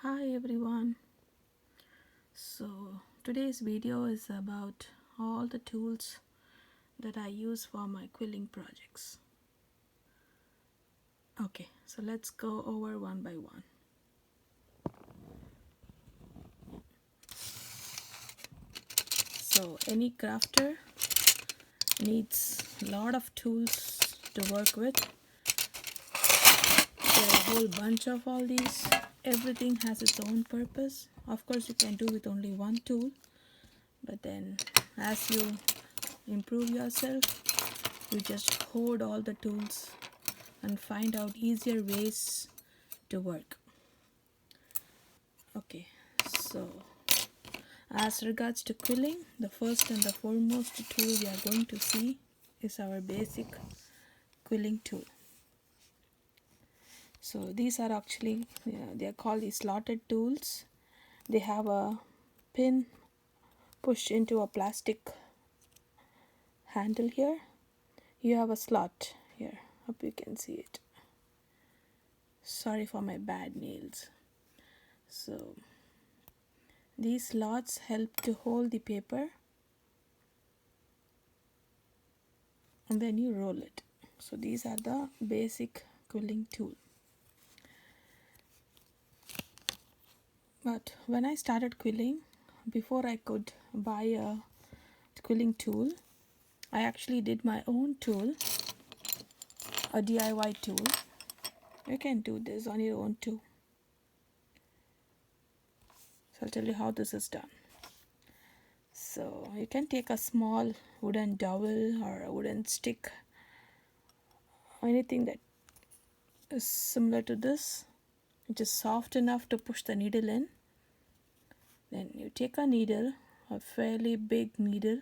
Hi everyone. So today's video is about all the tools that I use for my quilling projects. Okay, so let's go over one by one. So any crafter needs a lot of tools to work with. There are a whole bunch of all these. Everything has its own purpose. Of course you can do with only one tool, but then as you improve yourself, you just hoard all the tools and find out easier ways to work. Okay, so as regards to quilling, the first and the foremost tool we are going to see is our basic quilling tool. So these are actually, they are called the slotted tools. They have a pin pushed into a plastic handle here. You have a slot here. Hope you can see it. Sorry for my bad nails. So these slots help to hold the paper and then you roll it. So these are the basic quilling tool. But when I started quilling, before I could buy a quilling tool, I actually did my own tool, a DIY tool. You can do this on your own too. So I'll tell you how this is done. So you can take a small wooden dowel or a wooden stick, anything that is similar to this, which is soft enough to push the needle in. Then you take a needle, a fairly big needle,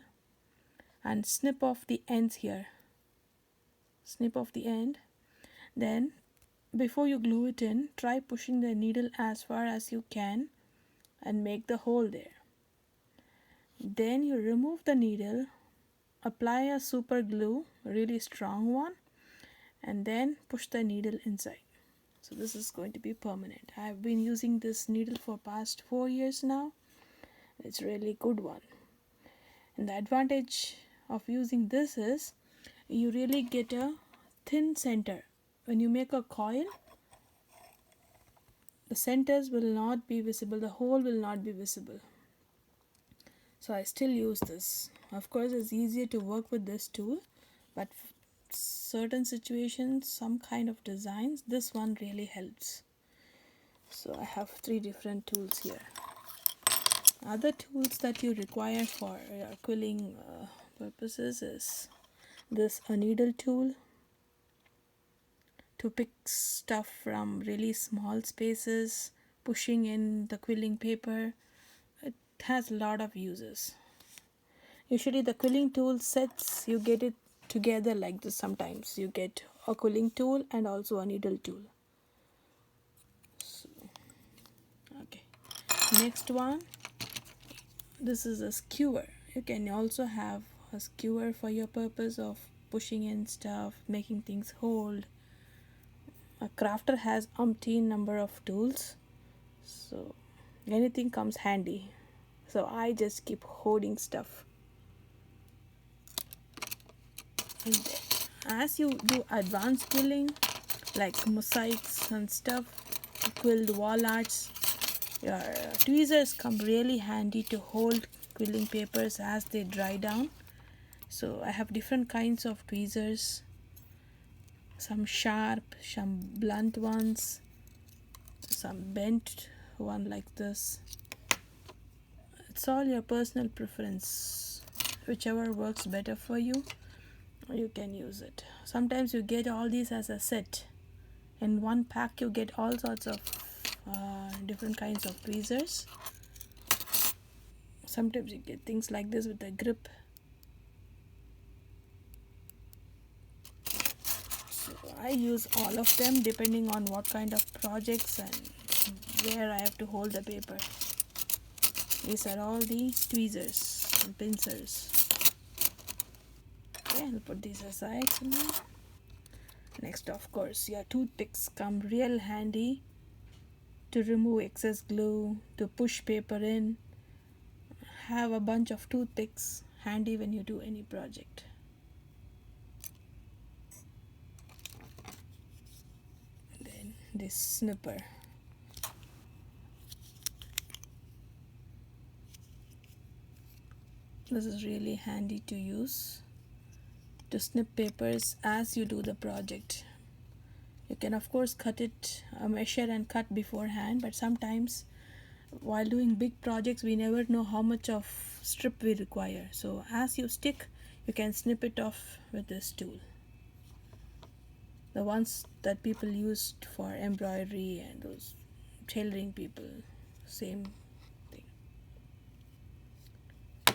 and snip off the ends here. Snip off the end. Then before you glue it in, try pushing the needle as far as you can and make the hole there. Then you remove the needle, apply a super glue, a really strong one, and then push the needle inside. So this is going to be permanent. I have been using this needle for past 4 years now. It's a really good one. And the advantage of using this is you really get a thin center. When you make a coil, the centers will not be visible, the hole will not be visible. So I still use this. Of course it's easier to work with this tool, but certain situations, some kind of designs, this one really helps. So I have 3 different tools here. Other tools that you require for your quilling purposes is this a needle tool to pick stuff from really small spaces, pushing in the quilling paper. It has a lot of uses. Usually the quilling tool sets, you get it together like this. Sometimes you get a quilling tool and also a needle tool. So, okay, next one, this is a skewer. You can also have a skewer for your purpose of pushing in stuff, making things hold. A crafter has umpteen number of tools, so anything comes handy. So I just keep holding stuff. And then, as you do advanced quilling, like mosaics and stuff, quilled wall arts, your tweezers come really handy to hold quilling papers as they dry down. So I have different kinds of tweezers, some sharp, some blunt ones, some bent one like this. It's all your personal preference. Whichever works better for you, you can use it. Sometimes you get all these as a set. In one pack you get all sorts of different kinds of tweezers. Sometimes you get things like this with a grip. So I use all of them depending on what kind of projects and where I have to hold the paper. These are all the tweezers and pincers. Okay, I'll put these aside for now. Next, of course, your toothpicks come real handy to remove excess glue, to push paper in. Have a bunch of toothpicks handy when you do any project. Then this snipper. This is really handy to use to snip papers as you do the project. You can of course cut it, measure and cut beforehand, but sometimes while doing big projects we never know how much of strip we require. So as you stick, you can snip it off with this tool. The ones that people used for embroidery and those tailoring people, same thing.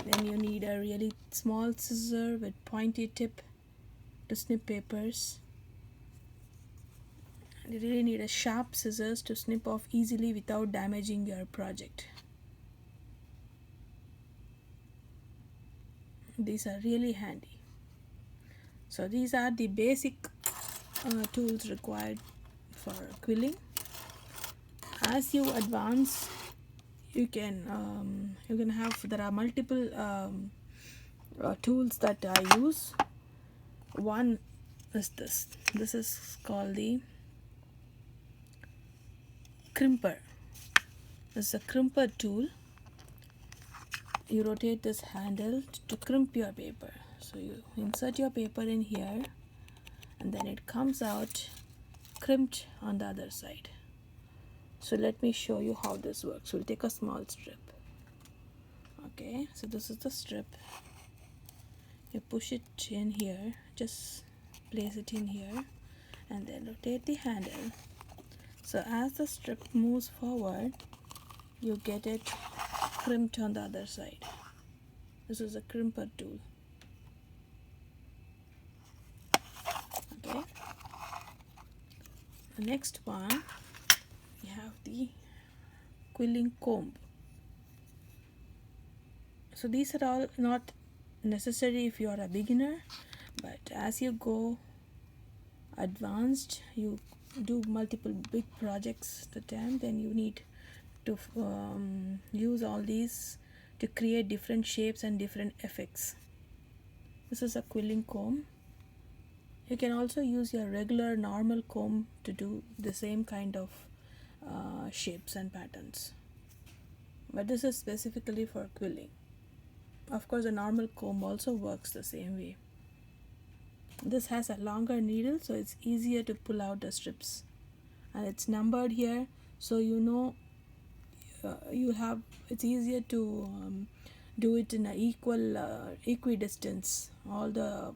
Then you need a really small scissor with pointy tip to snip papers. You really need a sharp scissors to snip off easily without damaging your project. These are really handy. So these are the basic tools required for quilling. As you advance, you can have, there are multiple tools that I use. One is this. This is called the Crimper. This is a crimper tool. You rotate this handle to crimp your paper. So you insert your paper in here and then it comes out crimped on the other side. So let me show you how this works. We'll take a small strip. Okay, so this is the strip. You push it in here, just place it in here and then rotate the handle. So as the strip moves forward, you get it crimped on the other side. This is a crimper tool. Okay. The next one, we have the quilling comb. So these are all not necessary if you are a beginner, but as you go advanced, you do multiple big projects at a time, then you need to use all these to create different shapes and different effects. This is a quilling comb. You can also use your regular normal comb to do the same kind of shapes and patterns, but this is specifically for quilling. Of course, a normal comb also works the same way. This has a longer needle, so it's easier to pull out the strips, and it's numbered here, so you know it's easier to do it in a equidistance. All the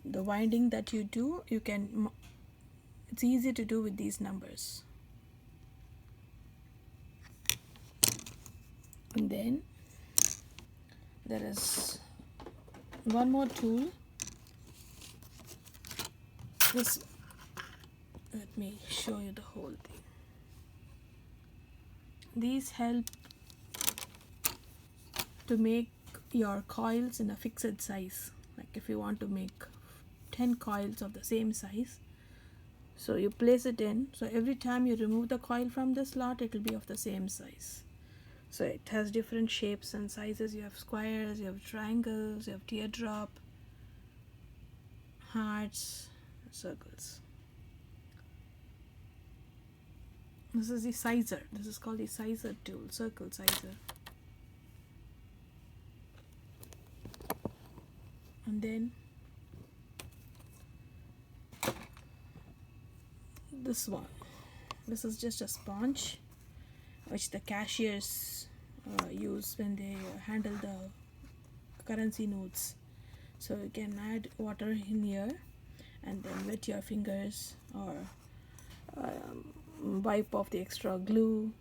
winding that you do, it's easy to do with these numbers. And then there is one more tool. This, let me show you the whole thing. These help to make your coils in a fixed size. Like if you want to make 10 coils of the same size, so you place it in, so every time you remove the coil from the slot, it will be of the same size. So it has different shapes and sizes. You have squares, you have triangles, you have teardrop, hearts, circles. This is the sizer. This is called the sizer tool, circle sizer. And then this one. This is just a sponge which the cashiers use when they handle the currency notes. So you can add water in here and then wet your fingers, or wipe off the extra glue,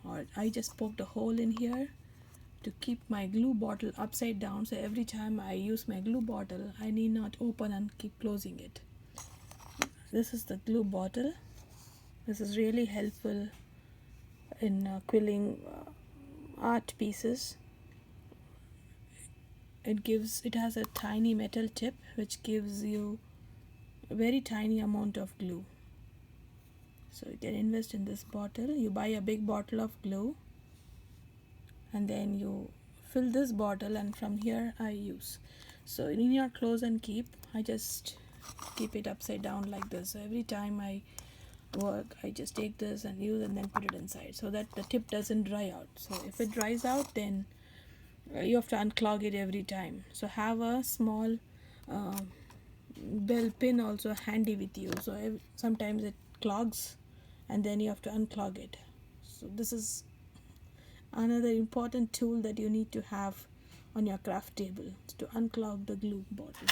or I just poked a hole in here to keep my glue bottle upside down, so every time I use my glue bottle I need not open and keep closing it. This is the glue bottle. This is really helpful in quilling art pieces. It has a tiny metal tip which gives you a very tiny amount of glue. So you can invest in this bottle. You buy a big bottle of glue and then you fill this bottle, and from here I use. So you need not close and keep. I just keep it upside down like this. So every time I work, I just take this and use and then put it inside so that the tip doesn't dry out. So if it dries out, then you have to unclog it every time. So have a small uh, bell pin also handy with you. So sometimes it clogs and then you have to unclog it. So this is another important tool that you need to have on your craft table to unclog the glue bottle.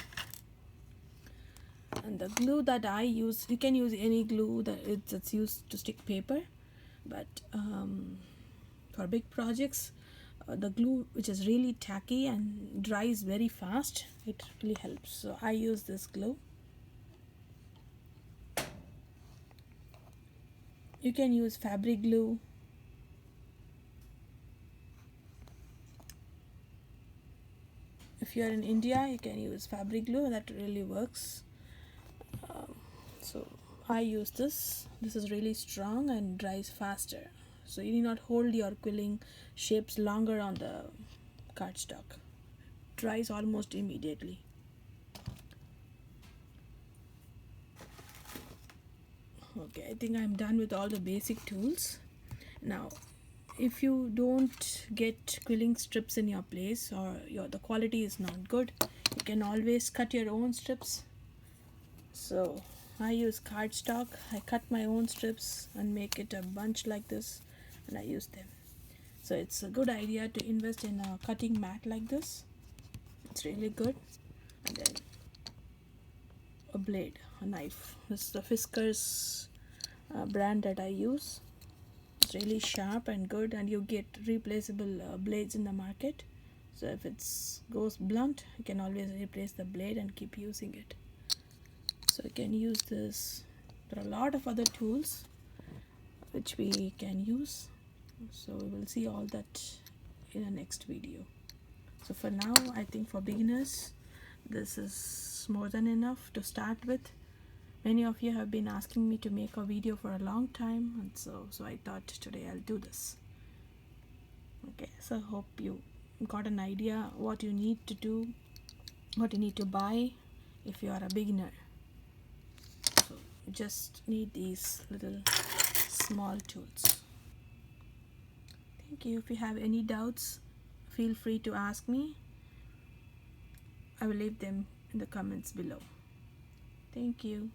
And the glue that I use, you can use any glue that's used to stick paper, but for big projects, the glue which is really tacky and dries very fast, it really helps. So I use this glue. You can use fabric glue. If you are in India, you can use fabric glue, that really works. So I use this. This is really strong and dries faster. So you need not hold your quilling shapes longer on the cardstock. Dries almost immediately. Okay, I think I'm done with all the basic tools. Now, if you don't get quilling strips in your place or the quality is not good, you can always cut your own strips. So I use cardstock. I cut my own strips and make it a bunch like this, and I use them. So it's a good idea to invest in a cutting mat like this. It's really good. And then a blade, a knife. This is the Fiskars brand that I use. It's really sharp and good, and you get replaceable blades in the market. So if it goes blunt, you can always replace the blade and keep using it. So you can use this. There are a lot of other tools which we can use. So we will see all that in the next video. So for now, I think for beginners, this is more than enough to start with. Many of you have been asking me to make a video for a long time, and so I thought today I'll do this. Okay, so I hope you got an idea what you need to do, what you need to buy if you are a beginner. So you just need these little small tools. Thank you. If you have any doubts, feel free to ask me. I will leave them in the comments below. Thank you.